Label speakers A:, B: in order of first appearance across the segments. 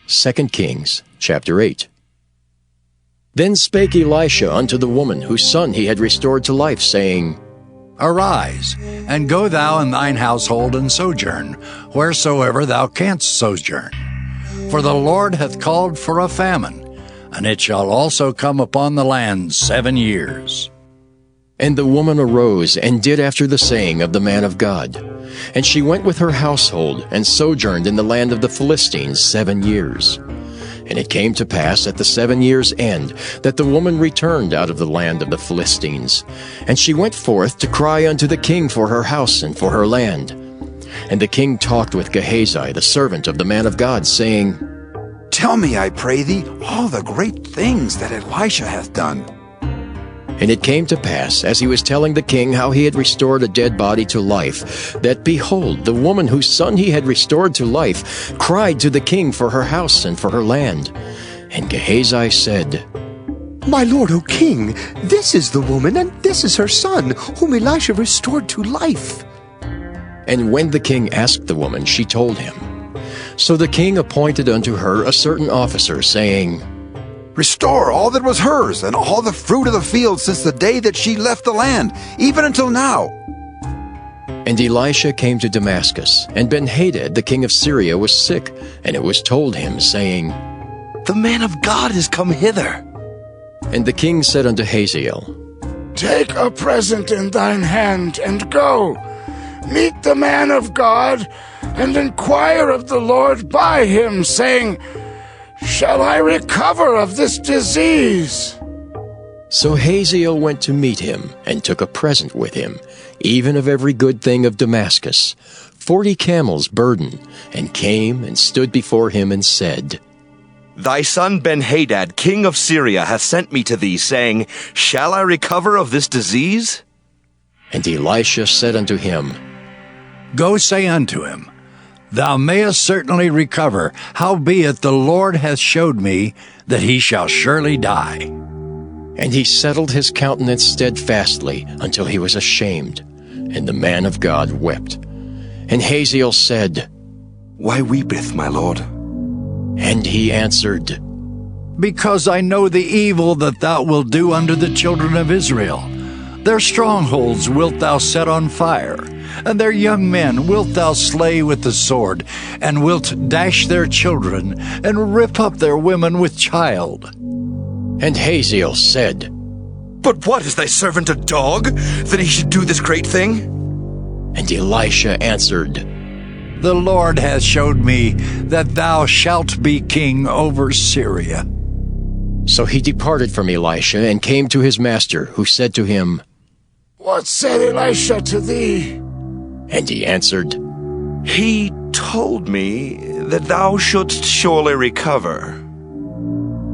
A: 2 Kings chapter 8. Then spake Elisha unto the woman whose son he had restored to life, saying,
B: Arise, and go thou and thine household and sojourn, wheresoever thou canst sojourn. For the Lord hath called for a famine, and it shall also come upon the land 7 years.
A: And the woman arose and did after the saying of the man of God. And she went with her household, and sojourned in the land of the Philistines 7 years. And it came to pass at the 7 years' end, that the woman returned out of the land of the Philistines. And she went forth to cry unto the king for her house and for her land. And the king talked with Gehazi, the servant of the man of God, saying,
C: Tell me, I pray thee, all the great things that Elisha hath done.
A: And it came to pass, as he was telling the king how he had restored a dead body to life, that, behold, the woman whose son he had restored to life cried to the king for her house and for her land. And Gehazi said,
D: My lord, O king, this is the woman, and this is her son, whom Elisha restored to life.
A: And when the king asked the woman, she told him. So the king appointed unto her a certain officer, saying,
C: Restore all that was hers, and all the fruit of the field since the day that she left the land, even until now.
A: And Elisha came to Damascus, and Ben-Hadad the king of Syria was sick, and it was told him, saying,
E: The man of God is come hither.
A: And the king said unto Hazael,
F: Take a present in thine hand, and go. Meet the man of God, and inquire of the Lord by him, saying, Shall I recover of this disease?
A: So Hazael went to meet him, and took a present with him, even of every good thing of Damascus, 40 camels burden, and came and stood before him, and said,
E: Thy son Ben-Hadad, king of Syria, hath sent me to thee, saying, Shall I recover of this disease?
A: And Elisha said unto him,
B: Go say unto him, Thou mayest certainly recover, howbeit the Lord hath showed me that he shall surely die.
A: And he settled his countenance steadfastly until he was ashamed. And the man of God wept. And Hazael said,
E: Why weepeth my lord?
A: And he answered,
B: Because I know the evil that thou wilt do unto the children of Israel. Their strongholds wilt thou set on fire, and their young men wilt thou slay with the sword, and wilt dash their children, and rip up their women with child.
A: And Hazael said,
E: But what, is thy servant a dog, that he should do this great thing?
A: And Elisha answered,
B: The Lord hath showed me that thou shalt be king over Syria.
A: So he departed from Elisha, and came to his master, who said to him,
F: What said Elisha to thee?
A: And he answered,
E: He told me that thou shouldst surely recover.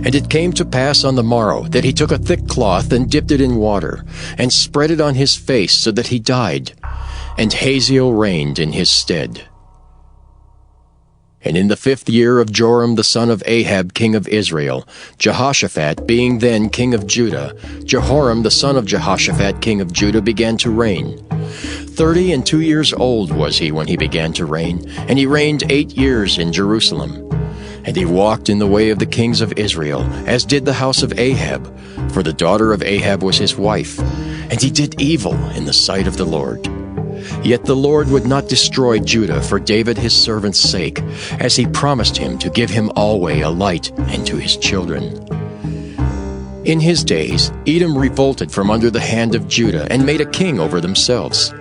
A: And it came to pass on the morrow that he took a thick cloth, and dipped it in water, and spread it on his face, so that he died. And Hazael reigned in his stead. And in the 5th year of Joram the son of Ahab king of Israel, Jehoshaphat being then king of Judah, Jehoram the son of Jehoshaphat king of Judah began to reign. 32 years old was he when he began to reign, and he reigned 8 years in Jerusalem. And he walked in the way of the kings of Israel, as did the house of Ahab, for the daughter of Ahab was his wife. And he did evil in the sight of the Lord. Yet the Lord would not destroy Judah for David his servant's sake, as he promised him to give him alway a light, and to his children. In his days Edom revolted from under the hand of Judah, and made a king over themselves.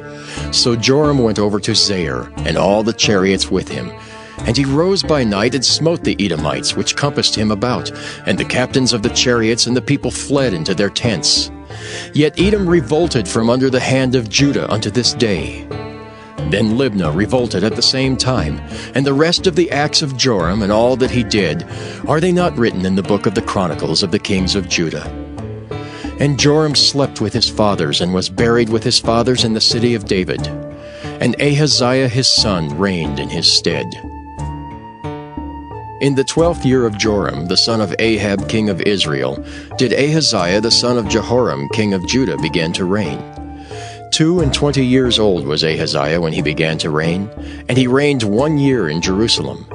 A: So Joram went over to Zair, and all the chariots with him. And he rose by night, and smote the Edomites which compassed him about, and the captains of the chariots, and the people fled into their tents. Yet Edom revolted from under the hand of Judah unto this day. Then Libnah revolted at the same time, and the rest of the acts of Joram, and all that he did, are they not written in the book of the Chronicles of the kings of Judah? And Joram slept with his fathers, and was buried with his fathers in the city of David. And Ahaziah his son reigned in his stead. In the 12th year of Joram, the son of Ahab king of Israel, did Ahaziah the son of Jehoram king of Judah begin to reign. 22 years old was Ahaziah when he began to reign, and he reigned 1 year in Jerusalem.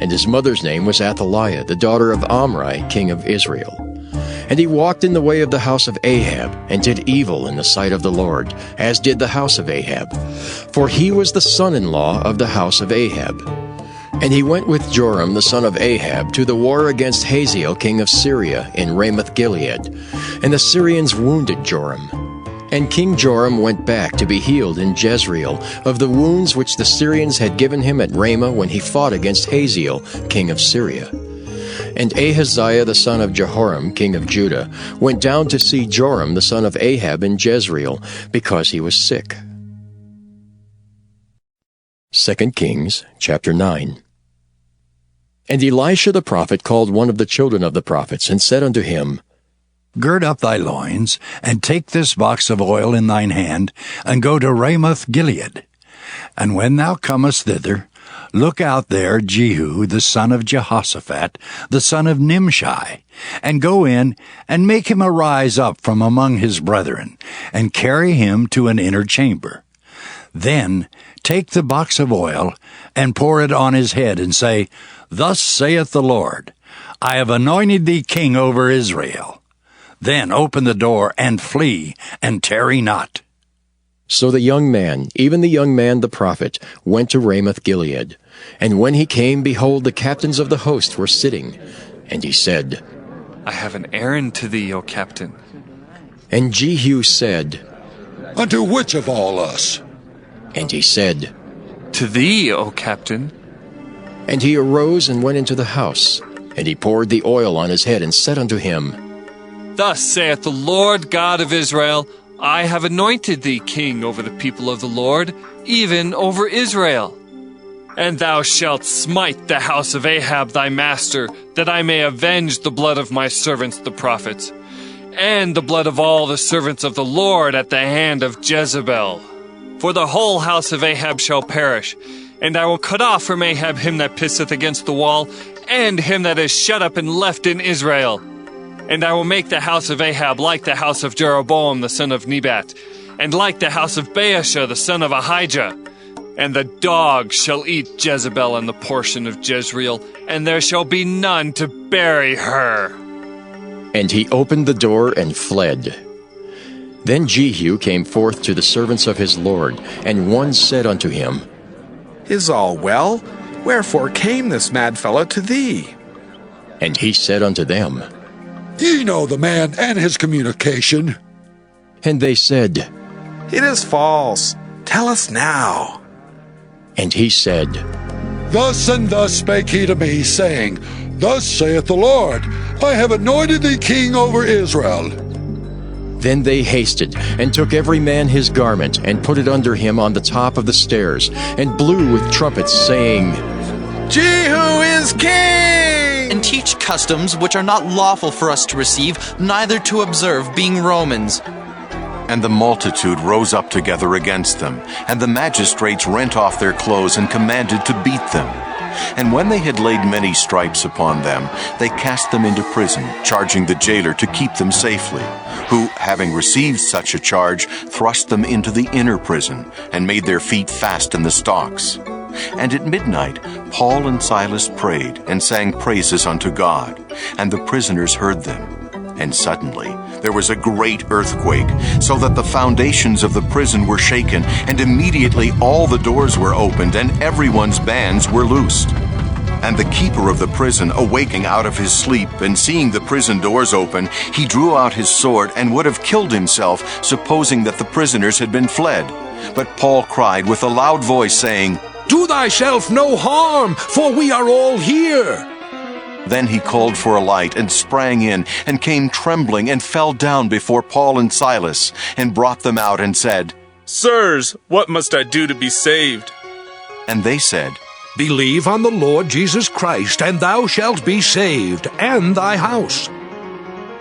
A: and his mother's name was Athaliah, the daughter of Omri, king of Israel. And he walked in the way of the house of Ahab, and did evil in the sight of the Lord, as did the house of Ahab. For he was the son-in-law of the house of Ahab. And he went with Joram the son of Ahab to the war against Hazael king of Syria in Ramoth-Gilead. And the Syrians wounded Joram. And King Joram went back to be healed in Jezreel of the wounds which the Syrians had given him at Ramah when he fought against Hazael king of Syria. And Ahaziah the son of Jehoram king of Judah went down to see Joram the son of Ahab in Jezreel, because he was sick. 2 Kings chapter 9. And Elisha the prophet called one of the children of the prophets, and said unto him,
B: Gird up thy loins, and take this box of oil in thine hand, and go to Ramoth-Gilead. And when thou comest thither, look out there Jehu the son of Jehoshaphat, the son of Nimshi, and go in, and make him arise up from among his brethren, and carry him to an inner chamber. Then take the box of oil, and pour it on his head, and say, Thus saith the Lord, I have anointed thee king over Israel. Then open the door, and flee, and tarry not.
A: So the young man, even the young man the prophet, went to Ramoth-Gilead. And when he came, behold, the captains of the host were sitting. And he said,
G: I have an errand to thee, O captain.
A: And Jehu said,
H: Unto which of all us?
A: And he said,
G: To thee, O captain.
A: And he arose and went into the house. And he poured the oil on his head, and said unto him,
G: Thus saith the Lord God of Israel, I have anointed thee king over the people of the Lord, even over Israel. And thou shalt smite the house of Ahab thy master, that I may avenge the blood of my servants the prophets, and the blood of all the servants of the Lord at the hand of Jezebel. For the whole house of Ahab shall perish, and I will cut off from Ahab him that pisseth against the wall, and him that is shut up and left in Israel. And I will make the house of Ahab like the house of Jeroboam the son of Nebat, and like the house of Baasha the son of Ahijah. And the dog shall eat Jezebel and the portion of Jezreel, and there shall be none to bury her.
A: And he opened the door and fled. Then Jehu came forth to the servants of his Lord, and one said unto him,
I: Is all well? Wherefore came this mad fellow to thee?
A: And he said unto them,
H: Ye know the man and his communication.
A: And they said,
I: It is false. Tell us now.
A: And he said,
H: Thus and thus spake he to me, saying, Thus saith the Lord, I have anointed thee king over Israel.
A: Then they hasted, and took every man his garment, and put it under him on the top of the stairs, and blew with trumpets, saying,
I: Jehu is king!
J: And teach customs which are not lawful for us to receive, neither to observe, being Romans.
K: And the multitude rose up together against them, and the magistrates rent off their clothes and commanded to beat them. And when they had laid many stripes upon them, they cast them into prison, charging the jailer to keep them safely, who, having received such a charge, thrust them into the inner prison, and made their feet fast in the stocks. And at midnight Paul and Silas prayed, and sang praises unto God, and the prisoners heard them. And suddenly there was a great earthquake, so that the foundations of the prison were shaken, and immediately all the doors were opened, and everyone's bands were loosed. And the keeper of the prison, awaking out of his sleep, and seeing the prison doors open, he drew out his sword, and would have killed himself, supposing that the prisoners had been fled. But Paul cried with a loud voice, saying,
H: Do thyself no harm, for we are all here.
K: Then he called for a light, and sprang in, and came trembling, and fell down before Paul and Silas, and brought them out, and said,
L: Sirs, what must I do to be saved?
K: And they said,
H: Believe on the Lord Jesus Christ, and thou shalt be saved, and thy house.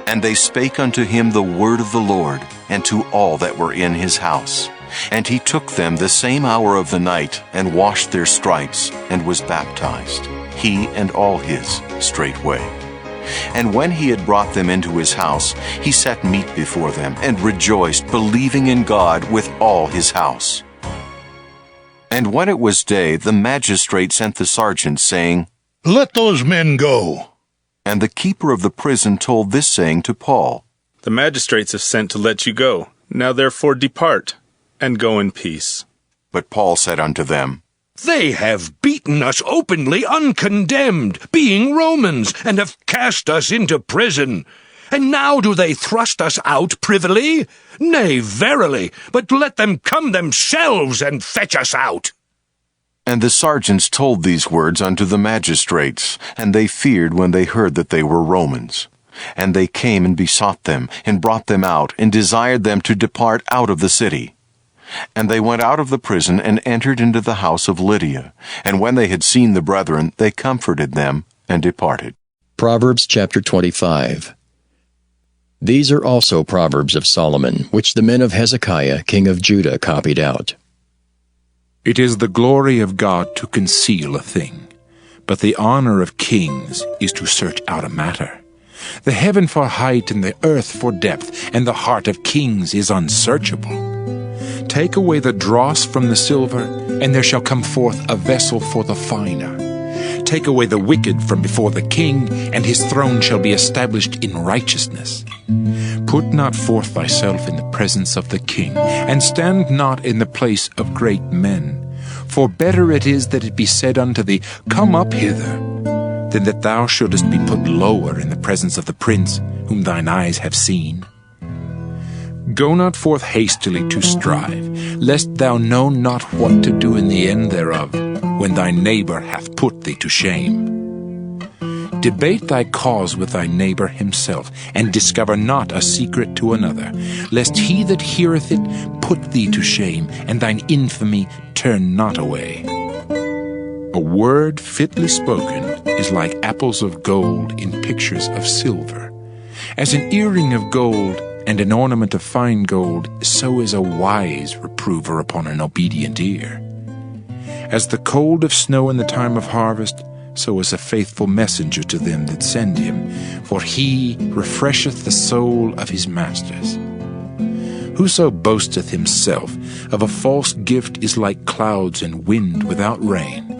K: And they spake unto him the word of the Lord, and to all that were in his house. And he took them the same hour of the night, and washed their stripes, and was baptized, he and all his, straightway. And when he had brought them into his house, he set meat before them, and rejoiced, believing in God with all his house. And when it was day, the magistrate sent the sergeants, saying,
H: Let those men go.
K: And the keeper of the prison told this saying to Paul,
L: The magistrates have sent to let you go. Now therefore depart, and go in peace.
K: But Paul said unto them,
M: They have beaten us openly uncondemned, being Romans, and have cast us into prison. And now do they thrust us out privily? Nay, verily, but let them come themselves and fetch us out.
K: And the sergeants told these words unto the magistrates, and they feared when they heard that they were Romans. And they came and besought them, and brought them out, and desired them to depart out of the city. And they went out of the prison, and entered into the house of Lydia. And when they had seen the brethren, they comforted them, and departed.
A: Proverbs chapter 25. These are also Proverbs of Solomon, which the men of Hezekiah, king of Judah, copied out.
N: It is the glory of God to conceal a thing, but the honor of kings is to search out a matter. The heaven for height and the earth for depth, and the heart of kings is unsearchable. Take away the dross from the silver, and there shall come forth a vessel for the finer. Take away the wicked from before the king, and his throne shall be established in righteousness. Put not forth thyself in the presence of the king, and stand not in the place of great men. For better it is that it be said unto thee, Come up hither, than that thou shouldest be put lower in the presence of the prince, whom thine eyes have seen. Go not forth hastily to strive, lest thou know not what to do in the end thereof, when thy neighbor hath put thee to shame. Debate thy cause with thy neighbor himself, and discover not a secret to another, lest he that heareth it put thee to shame, and thine infamy turn not away. A word fitly spoken is like apples of gold in pictures of silver. As an earring of gold and an ornament of fine gold, so is a wise reprover upon an obedient ear. As the cold of snow in the time of harvest, so is a faithful messenger to them that send him, for he refresheth the soul of his masters. Whoso boasteth himself of a false gift is like clouds and wind without rain.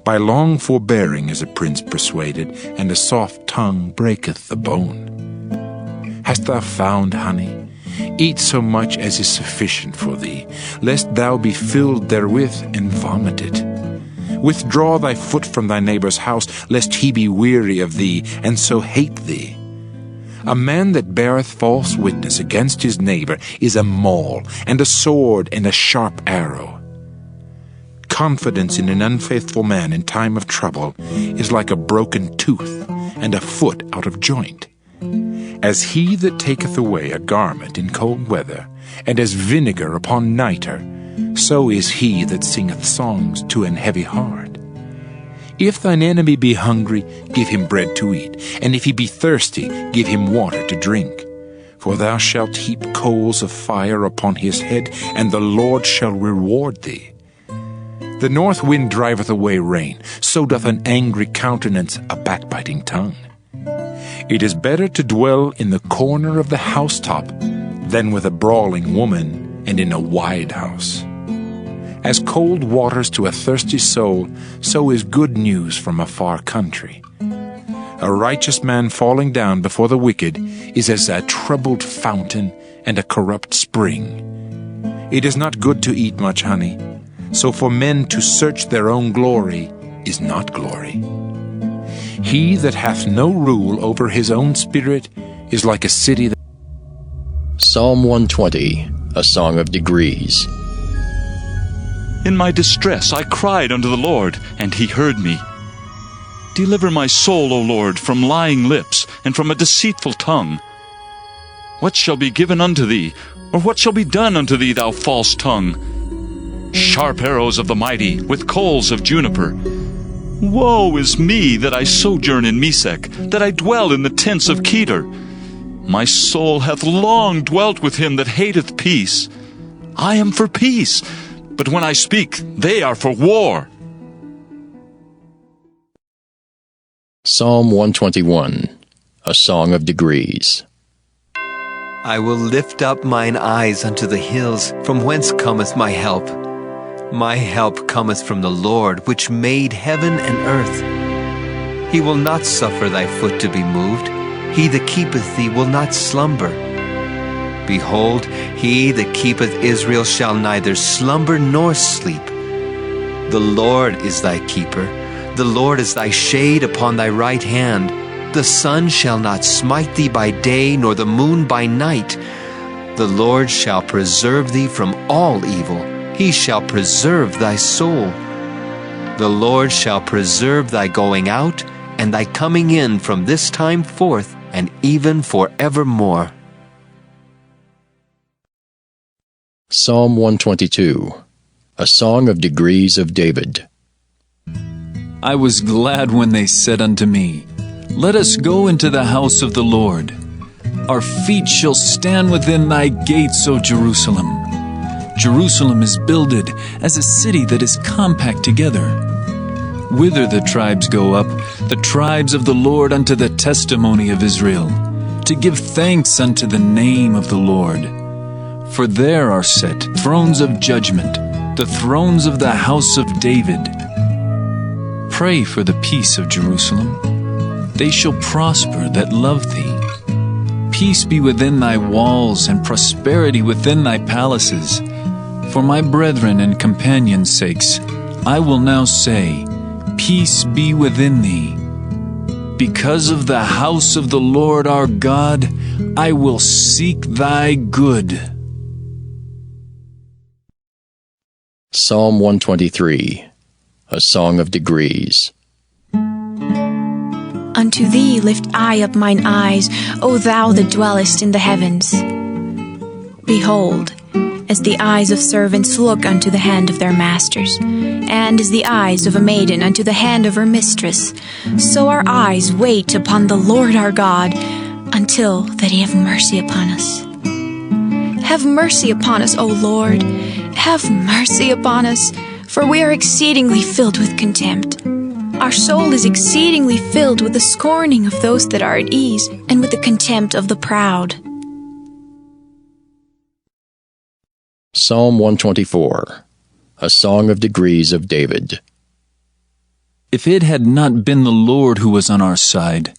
N: By long forbearing is a prince persuaded, and a soft tongue breaketh the bone. Hast thou found honey? Eat so much as is sufficient for thee, lest thou be filled therewith and vomited. Withdraw thy foot from thy neighbor's house, lest he be weary of thee, and so hate thee. A man that beareth false witness against his neighbor is a maul, and a sword, and a sharp arrow. Confidence in an unfaithful man in time of trouble is like a broken tooth, and a foot out of joint. As he that taketh away a garment in cold weather, and as vinegar upon nitre, so is he that singeth songs to an heavy heart. If thine enemy be hungry, give him bread to eat, and if he be thirsty, give him water to drink. For thou shalt heap coals of fire upon his head, and the Lord shall reward thee. The north wind driveth away rain, so doth an angry countenance a backbiting tongue. It is better to dwell in the corner of the housetop than with a brawling woman and in a wide house. As cold waters to a thirsty soul, so is good news from a far country. A righteous man falling down before the wicked is as a troubled fountain and a corrupt spring. It is not good to eat much honey, so for men to search their own glory is not glory. He that hath no rule over his own spirit is like a city that...
A: Psalm 120, a song of degrees.
O: In my distress I cried unto the Lord, and he heard me. Deliver my soul, O Lord, from lying lips, and from a deceitful tongue. What shall be given unto thee, or what shall be done unto thee, thou false tongue? Sharp arrows of the mighty, with coals of juniper. Woe is me that I sojourn in Mesech, that I dwell in the tents of Kedar. My soul hath long dwelt with him that hateth peace. I am for peace, but when I speak, they are for war.
A: Psalm 121, a song of degrees.
P: I will lift up mine eyes unto the hills, from whence cometh my help. My help cometh from the Lord, which made heaven and earth. He will not suffer thy foot to be moved. He that keepeth thee will not slumber. Behold, he that keepeth Israel shall neither slumber nor sleep. The Lord is thy keeper. The Lord is thy shade upon thy right hand. The sun shall not smite thee by day, nor the moon by night. The Lord shall preserve thee from all evil. He shall preserve thy soul. The Lord shall preserve thy going out and thy coming in from this time forth and even forevermore.
A: Psalm 122, a song of degrees of David.
Q: I was glad when they said unto me, Let us go into the house of the Lord. Our feet shall stand within thy gates, O Jerusalem. Jerusalem is builded as a city that is compact together. Whither the tribes go up, the tribes of the Lord unto the testimony of Israel, to give thanks unto the name of the Lord. For there are set thrones of judgment, the thrones of the house of David. Pray for the peace of Jerusalem. They shall prosper that love thee. Peace be within thy walls, and prosperity within thy palaces. For my brethren and companions' sakes, I will now say, Peace be within thee. Because of the house of the Lord our God, I will seek thy good.
A: Psalm 123, a song of degrees.
R: Unto thee lift I up mine eyes, O thou that dwellest in the heavens. Behold, as the eyes of servants look unto the hand of their masters, and as the eyes of a maiden unto the hand of her mistress, so our eyes wait upon the Lord our God, until that he have mercy upon us. Have mercy upon us, O Lord, have mercy upon us, for we are exceedingly filled with contempt. Our soul is exceedingly filled with the scorning of those that are at ease, and with the contempt of the proud.
A: Psalm 124, a song of degrees of David.
Q: If it had not been the Lord who was on our side.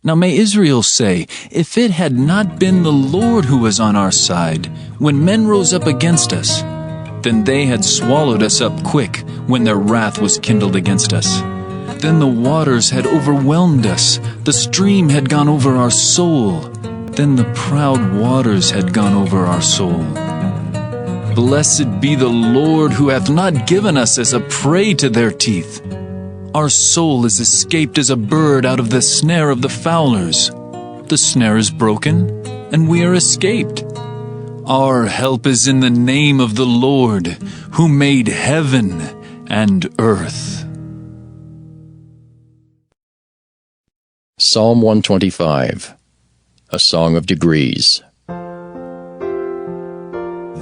Q: Now may Israel say, if it had not been the Lord who was on our side, when men rose up against us, then they had swallowed us up quick when their wrath was kindled against us. Then the waters had overwhelmed us, the stream had gone over our soul, then the proud waters had gone over our soul. Blessed be the Lord who hath not given us as a prey to their teeth. Our soul is escaped as a bird out of the snare of the fowlers. The snare is broken, and we are escaped. Our help is in the name of the Lord, who made heaven and earth.
A: Psalm 125, a song of degrees.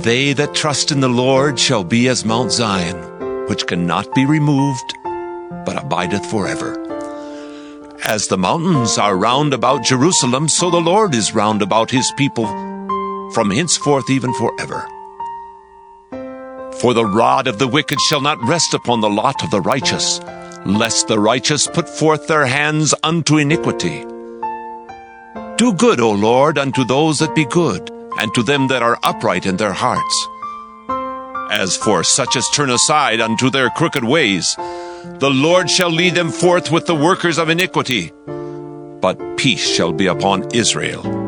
S: They that trust in the Lord shall be as Mount Zion, which cannot be removed, but abideth forever. As the mountains are round about Jerusalem, so the Lord is round about his people, from henceforth even forever. For the rod of the wicked shall not rest upon the lot of the righteous, lest the righteous put forth their hands unto iniquity. Do good, O Lord, unto those that be good, and to them that are upright in their hearts. As for such as turn aside unto their crooked ways, the Lord shall lead them forth with the workers of iniquity, but peace shall be upon Israel.